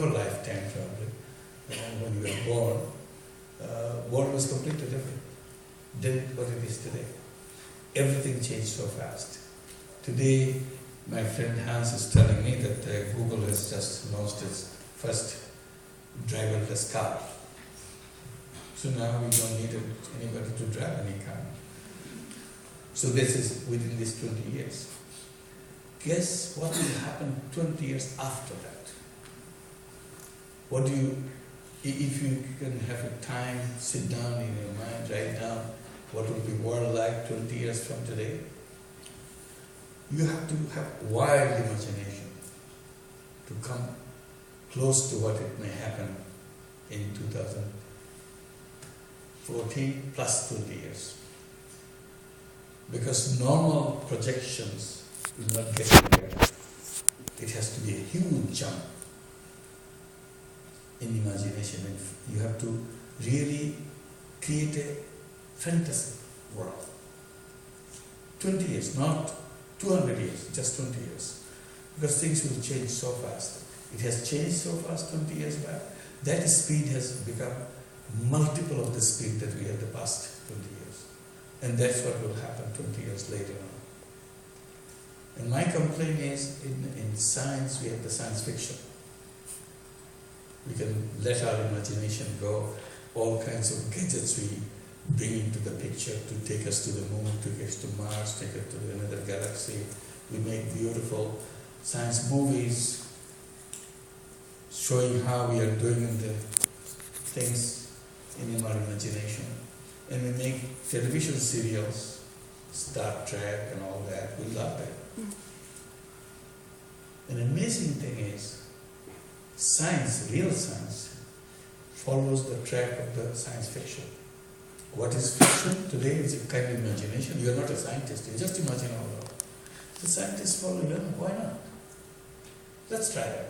your lifetime probably, when you were born, world was completely different than what it is today. Everything changed so fast. Today, my friend Hans is telling me that Google has just launched its first driverless car. So now we don't need anybody to drive any car. So this is within these 20 years. Guess what will happen 20 years after that? What do you, if you can have a time, sit down in your mind, write down what will be world like 20 years from today? You have to have wild imagination to come close to what it may happen in 2014 plus 20 years. Because normal projections will not get you there. It has to be a huge jump in imagination. And you have to really create a fantasy world. 20 years, not 200 years, just 20 years. Because things will change so fast. It has changed so fast 20 years back. That speed has become multiple of the speed that we had the past 20 years. And that's what will happen 20 years later on. And my complaint is, in science, we have the science fiction. We can let our imagination go. All kinds of gadgets we bring into the picture to take us to the moon, take us to Mars, take us to another galaxy. We make beautiful science movies showing how we are doing the things in our imagination. And we make television serials, Star Trek and all that. We love it. An amazing thing is, science, real science, follows the track of the science fiction. What is fiction today is a kind of imagination. You are not a scientist, you just imagine all that. The scientists follow it, why not? Let's try that.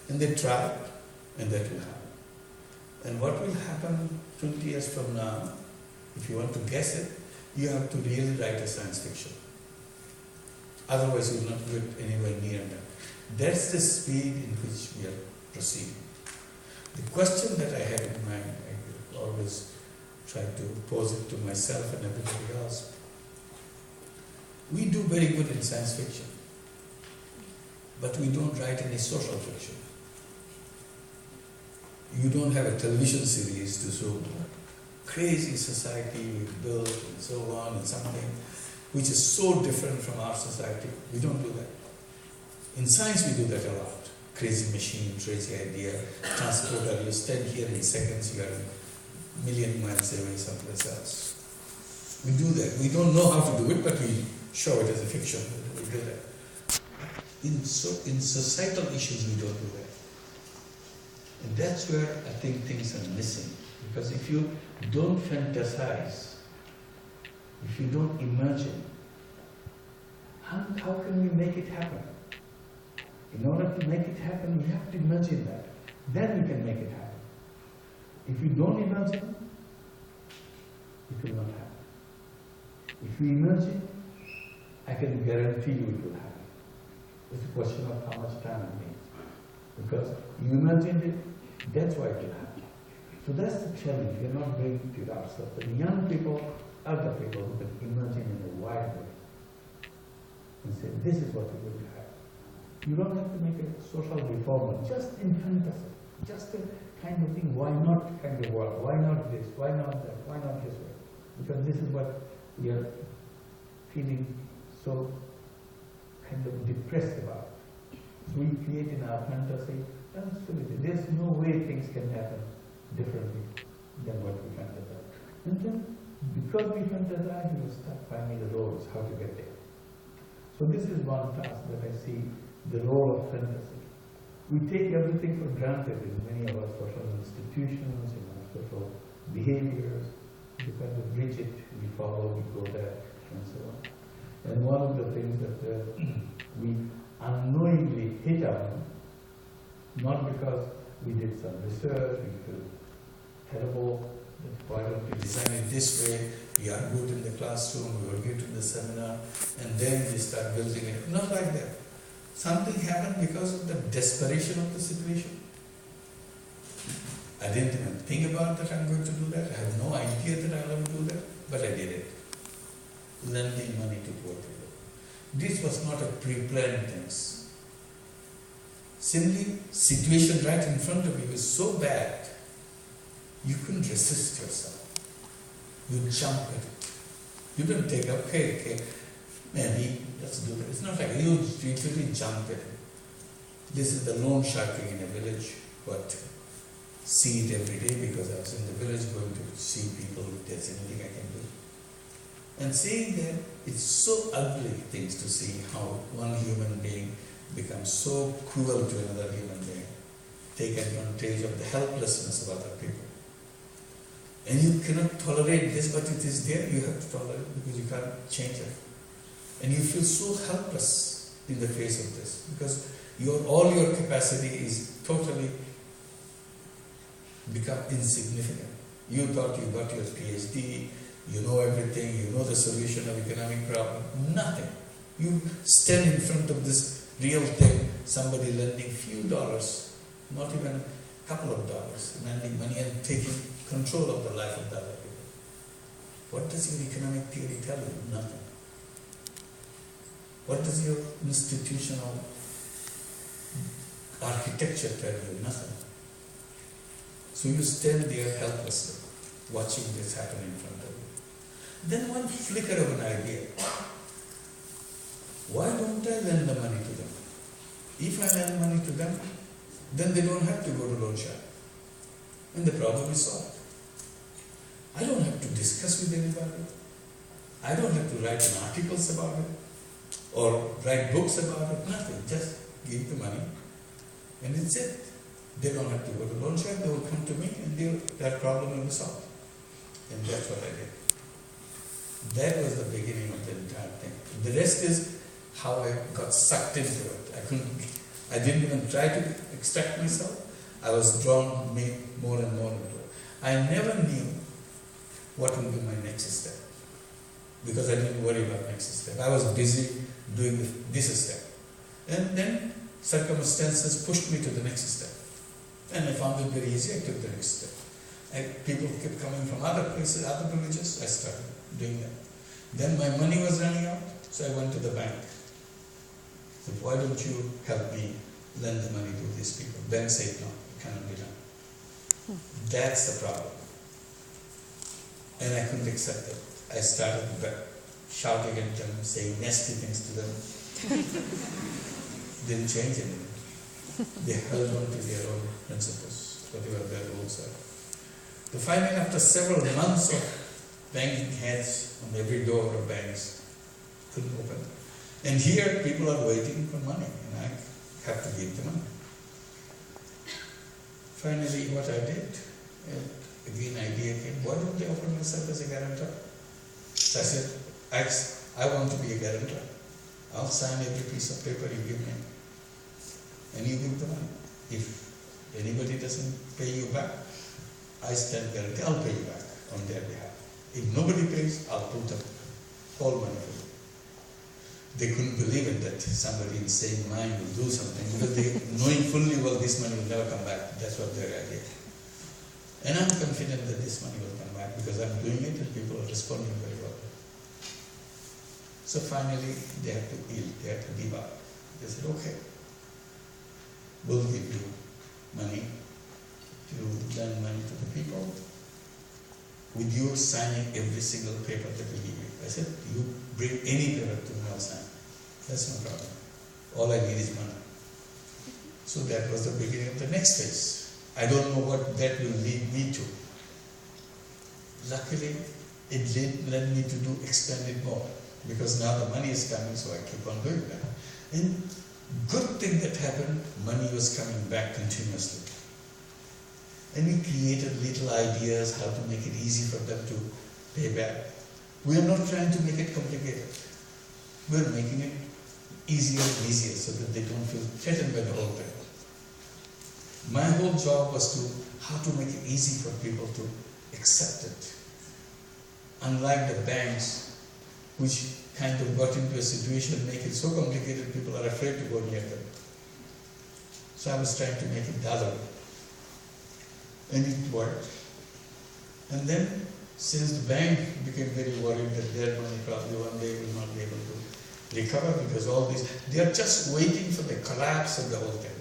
And they try, and that will happen. And what will happen 20 years from now, if you want to guess it, you have to really write a science fiction. Otherwise you will not get anywhere near that. That's the speed in which we are proceeding. The question that I have in mind, I always try to pose it to myself and everybody else. We do very good in science fiction, but we don't write any social fiction. You don't have a television series to show crazy society we built and so on, and something which is so different from our society. We don't do that. In science we do that a lot. Crazy machine, crazy idea, transporter, you stand here in seconds, you are a million miles away someplace else. We do that. We don't know how to do it, but we show it as a fiction. We do that. In societal issues we don't do that. And that's where I think things are missing. Because if you don't fantasize, if you don't imagine, how can we make it happen? In order to make it happen, we have to imagine that. Then we can make it happen. If we don't imagine, it will not happen. If we imagine, I can guarantee you it will happen. It's a question of how much time it needs. Because you imagined it, that's why it will happen. So that's the challenge. We are not doing it ourselves. And young people are the people who can imagine in a wide way and say, this is what we will have. You don't have to make a social reformer, just in fantasy, just a kind of thing. Why not kind of work? Why not this? Why not that? Why not this way? Because this is what we are feeling so kind of depressed about. So we create in our fantasy absolutely. There's no way things can happen differently than what we fantasize. And then, because we fantasize, we will start finding the roads, how to get there. So this is one task that I see, the role of fantasy. We take everything for granted in many of our social institutions, in our social behaviors, because of rigid, we follow, we go there, and so on. And one of the things that we unknowingly hit on, not because we did some research, we feel terrible, that why don't we design it this way, we are good in the classroom, we were good in the seminar, and then we start building it. Not like that. Something happened because of the desperation of the situation. I didn't even think about that I'm going to do that. I had no idea that I'll ever do that, but I did it. Lending money to poor people. This was not a pre-planned thing. Simply, situation right in front of you is so bad, you couldn't resist yourself. You jump at it. You don't take, okay, maybe, let's do that. It's not like you literally jump at it. This is the loan sharking in a village, but see it every day because I was in the village going to see people if there's anything I can do. And seeing that, it's so ugly things to see how one human being becomes so cruel to another human being, take advantage of the helplessness of other people. And you cannot tolerate this, but it is there, you have to tolerate it because you can't change it. And you feel so helpless in the face of this because all your capacity is totally become insignificant. You thought you got your PhD, you know everything, you know the solution of economic problem. Nothing. You stand in front of this real thing, somebody lending few dollars, not even a couple of dollars, lending money and taking control of the life of the other people. What does your economic theory tell you? Nothing. What does your institutional architecture tell you? Nothing. So you stand there helplessly, watching this happen in front of you. Then one flicker of an idea. Why don't I lend the money to them? If I lend money to them, then they don't have to go to loan shark. And the problem is solved. I don't have to discuss with anybody. I don't have to write articles about it or write books about it, nothing. Just give the money and it's it. They don't have to go to loan shark, they will come to me and that problem will be solved. And that's what I did. That was the beginning of the entire thing. The rest is how I got sucked into it. I didn't even try to extract myself. I was drawn more and more into it. I never knew what would be my next step because I didn't worry about next step. I was busy doing this step. And then circumstances pushed me to the next step. And I found it very easy, I took the next step. And people kept coming from other places, other villages, I started doing that. Then my money was running out, so I went to the bank. So why don't you help me lend the money to these people? Bank said no, it cannot be done. That's the problem. And I couldn't accept it. I started shouting at them, saying nasty things to them. Didn't change anything. They held on to their own principles, whatever their rules are. So finally, after several months of banging heads on every door of banks, couldn't open. And here people are waiting for money, and I have to give them money. Finally, what I did, again idea came, why don't they offer myself as a guarantor? So I said, I want to be a guarantor. I'll sign every piece of paper you give me. And you give the money. If anybody doesn't pay you back, I stand guarantee, I'll pay you back on their behalf. If nobody pays, I'll put the whole money for you. They couldn't believe it that somebody in sane mind will do something because they knowing fully well this money will never come back. That's what their idea. And I'm confident that this money will come back because I'm doing it and people are responding very well. So finally they have to yield, they have to give up. They said, okay, we'll give you money to lend money to the people with you signing every single paper that we give you. I said, you bring any paper to me, I'll sign. That's no problem. All I need is money. So that was the beginning of the next phase. I don't know what that will lead me to. Luckily, it led me to expand it more because now the money is coming, so I keep on doing that. And good thing that happened, money was coming back continuously. And we created little ideas how to make it easy for them to pay back. We are not trying to make it complicated. We are making it easier and easier so that they don't feel threatened by the whole thing. My whole job was how to make it easy for people to accept it. Unlike the banks, which kind of got into a situation, make it so complicated, people are afraid to go near them. So I was trying to make it the other way. And it worked. And then, since the bank became very worried that their money probably one day will not be able to recover because all these, they are just waiting for the collapse of the whole thing.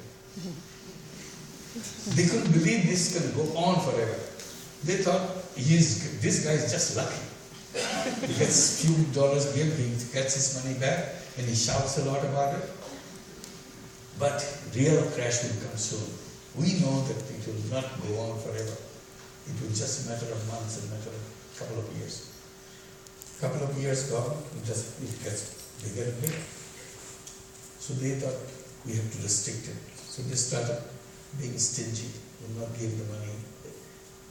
They couldn't believe this can go on forever. They thought, this guy is just lucky. He gets a few dollars given, he gets his money back, and he shouts a lot about it. But real crash will come soon. We know that it will not go on forever. It will just a matter of months, a matter of a couple of years. Couple of years gone, it gets bigger and bigger. So they thought we have to restrict it. So they started being stingy, will not give the money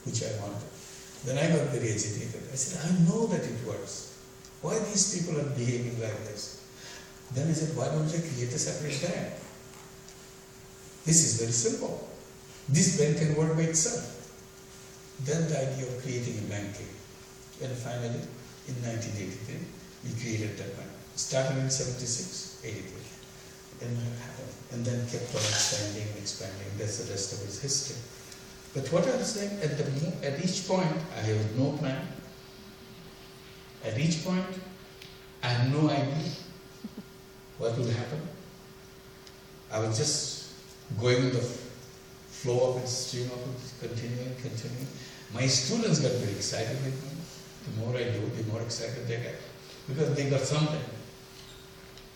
which I wanted. Then I got very agitated. I said, I know that it works. Why these people are behaving like this? Then I said, why don't I create a separate bank? This is very simple. This bank can work by itself. Then the idea of creating a bank came. And finally, in 1983, we created that bank. Started in 76, 83. And that happened. And then kept on expanding and expanding. That's the rest of its history. But what I'm saying, at each point, I have no plan. At each point, I have no idea what will happen. I was just going with the flow of it, stream of it, continuing. My students got very excited with me. The more I do, the more excited they get. Because they got something.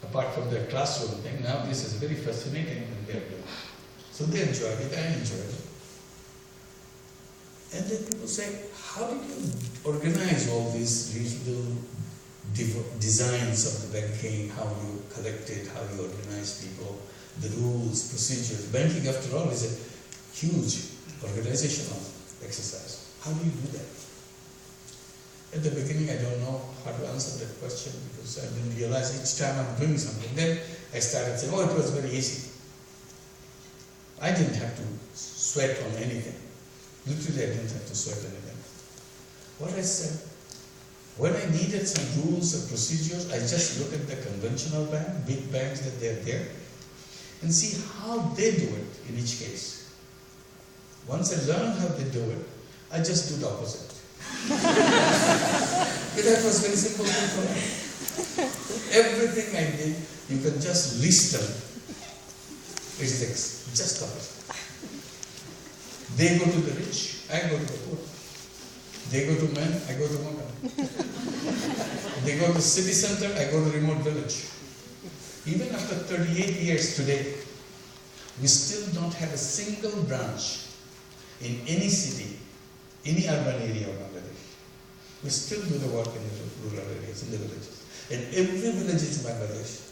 Apart from their classroom thing, now this is very fascinating when they're doing. So they enjoyed it, I enjoyed it. And then people say, how did you organize all these little designs of the banking, how you collect it, how you organize people, the rules, procedures. Banking, after all, is a huge organizational exercise. How do you do that? At the beginning, I don't know how to answer that question because I didn't realize each time I'm doing something. Then I started saying, oh, it was very easy. I didn't have to sweat on anything. Literally, I didn't have to sweat anything. What I said, when I needed some rules and procedures, I just look at the conventional bank, big banks that they're there, and see how they do it in each case. Once I learned how they do it, I just do the opposite. That was very simple thing for me. Everything I did, you can just list them. It's just opposite. They go to the rich, I go to the poor. They go to men, I go to women. They go to city center, I go to remote village. Even after 38 years today, we still don't have a single branch in any city, any urban area of Bangladesh. We still do the work in the rural areas, in the villages. And every village in Bangladesh